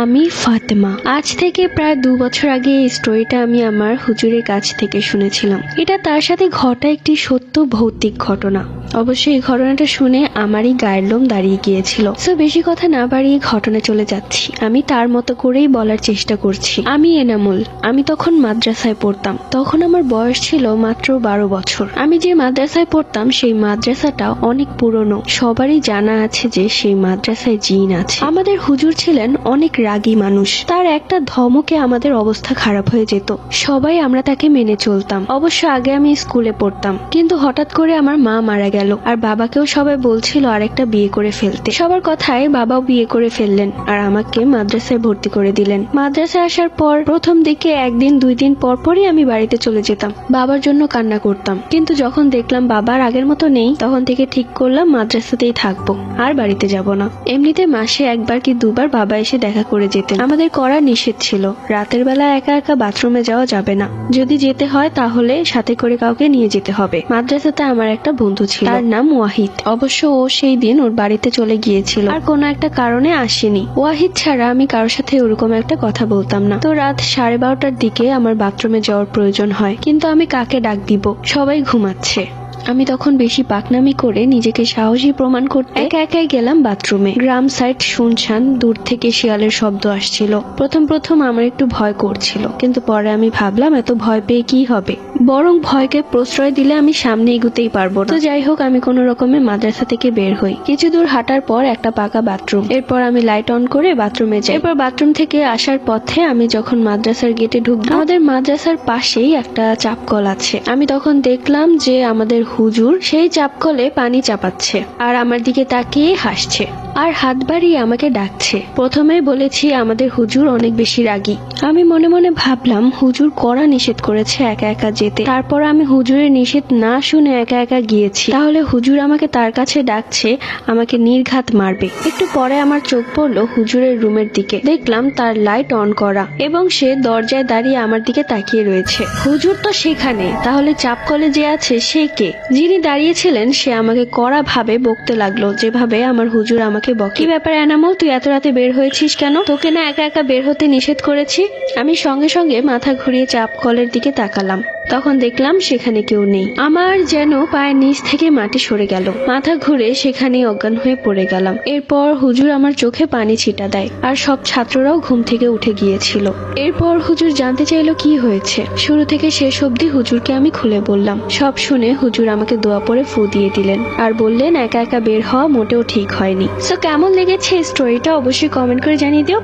আমি ফাতেমা। আজ থেকে প্রায় 2 বছর আগে এই স্টোরিটা আমি আমার হুজুরের কাছ থেকে শুনেছিলাম। এটা তার সাথে ঘটা একটি সত্য ভৌতিক ঘটনা। অবশ্যই এই ঘটনাটা শুনে আমারই গায়ের লোম দাঁড়িয়ে গিয়েছিল। সো বেশি কথা না বাড়িয়ে ঘটনা চলে যাচ্ছি। আমি তার মতো করেই বলার চেষ্টা করছি। আমি এনামুল। আমি তখন মাদ্রাসায় পড়তাম। তখন আমার বয়স ছিল মাত্র 12 বছর। আমি যে মাদ্রাসায় পড়তাম সেই মাদ্রাসাটা অনেক পুরনো। সবারই জানা আছে যে সেই মাদ্রাসায় জিন আছে। আমাদের হুজুর ছিলেন অনেক রাগী মানুষ। তার একটা ধমকে আমাদের অবস্থা খারাপ হয়ে যেত। সবাই আমরা তাকে মেনে চলতাম। অবশ্য আগে আমি স্কুলে পড়তাম, কিন্তু হঠাৎ করে আমার মা মারা গেল আর বাবাকেও সবাই বলছিল আরেকটা বিয়ে করে ফেলতে। সবার কথায় বাবাও বিয়ে করে ফেললেন আর আমাকে মাদ্রাসায় ভর্তি করে দিলেন। মাদ্রাসায় আসার পর প্রথম দিকে 1 দিন 2 দিন পর পরই আমি বাড়িতে চলে যেতাম। বাবার জন্য কান্না করতাম, কিন্তু যখন দেখলাম বাবার আগের মতো নেই তখন থেকে ঠিক করলাম মাদ্রাসাতেই থাকবো, আর বাড়িতে যাব না। এমনিতে মাসে 1বার কি 2বার বাবা এসে দেখা করে যেতেন। আমাদের করা নিষেধ ছিল, রাতের বেলা একা একা বাথরুমে যাওয়া যাবে না। যদি যেতে হয় তাহলে সাথে করে কাউকে নিয়ে যেতে হবে। মাদ্রাসাতে আমার একটা বন্ধু ছিল, তার নাম ওয়াহিদ। অবশ্য ও সেই দিন ওর বাড়িতে চলে গিয়েছিল আর কোনো একটা কারণে আসেনি। ওয়াহিদ ছাড়া আমি কারোর সাথে ওরকম একটা কথা বলতাম না। তো রাত 12:30টার দিকে আমার বাথরুমে যাওয়ার প্রয়োজন হয়, কিন্তু আমি কাকে ডাক দিব? সবাই ঘুমাচ্ছে। আমি তখন বেশি পাকনামি করে নিজেকে সাহসী প্রমাণ করতে একা একাই গেলাম বাথরুমে। গ্রাম সাইড শুনশান, দূর থেকে শিয়ালের শব্দ আসছিল। প্রথম আমার একটু ভয় করছিল, কিন্তু পরে আমি ভাবলাম এত ভয় পেয়ে কি হবে, বরং ভয়কে প্রশ্রয় দিলে আমি সামনে এগুতেই পারবো না। তো যাই হোক, আমি কোনো রকমে মাদ্রাসা থেকে বের হই। কিছু দূর হাঁটার পর একটা পাকা বাথরুম। এরপর আমি লাইট অন করে বাথরুমে যাই। এরপর বাথরুম থেকে আসার পথে আমি যখন মাদ্রাসার গেটে ঢুকবো, আমাদের মাদ্রাসার পাশেই একটা চাপকল আছে। আমি তখন দেখলাম যে আমাদের হুজুর সেই চাপকলে পানি চাপাচ্ছে আর আমার দিকে তাকিয়ে হাসছে আর হাত বাড়িয়ে আমাকে ডাকছে। প্রথমেই বলেছি আমাদের হুজুর অনেক বেশি রাগী। আমি মনে মনে ভাবলাম হুজুর কড়া নিষেধ করেছে একা একা যেতে, তারপর আমি হুজুরের নিষেধ না শুনে একা একা গিয়েছি। তাহলে হুজুর আমাকে তার কাছে ডাকছে, আমাকে নির্ঘাত মারবে। একটু পরে আমার চোখ পড়লো হুজুরের রুমের দিকে। দেখলাম তার লাইট অন করা এবং সে দরজায় দাঁড়িয়ে আমার দিকে তাকিয়ে রয়েছে। হুজুর তো সেখানে, তাহলে চাপকলে যে আছে সে কে? যিনি দাঁড়িয়েছিলেন সে আমাকে কড়া ভাবে বকতে লাগলো, যেভাবে আমার হুজুর আমাকে বকে। কি ব্যাপার এনামুল, তুই এত রাতে বের হয়েছিস কেন? তোকে না একা একা বের হতে নিষেধ করেছি? আমি সঙ্গে সঙ্গে মাথা ঘুরিয়ে চাপকলের দিকে তাকালাম। তখন দেখলাম সেখানে কেউ নেই। আমার যেন পায়ের নিচ থেকে মাটি সরে গেল। মাথা ঘুরে সেখানে অজ্ঞান হয়ে পড়ে গেলাম। এরপর হুজুর আমার চোখে পানি ছিটা দেয় আর সব ছাত্ররাও ঘুম থেকে উঠে গিয়েছিল। এরপর হুজুর জানতে চাইলো কি হয়েছে। শুরু থেকে শেষ অবধি হুজুরকে আমি খুলে বললাম। সব শুনে হুজুর আমাকে দোয়া পড়ে ফু দিয়ে দিলেন আর বললেন একা একা বের হওয়া মোটেও ঠিক হয়নি। সো কেমন লেগেছে স্টোরিটা অবশ্যই কমেন্ট করে জানিয়ে দিও।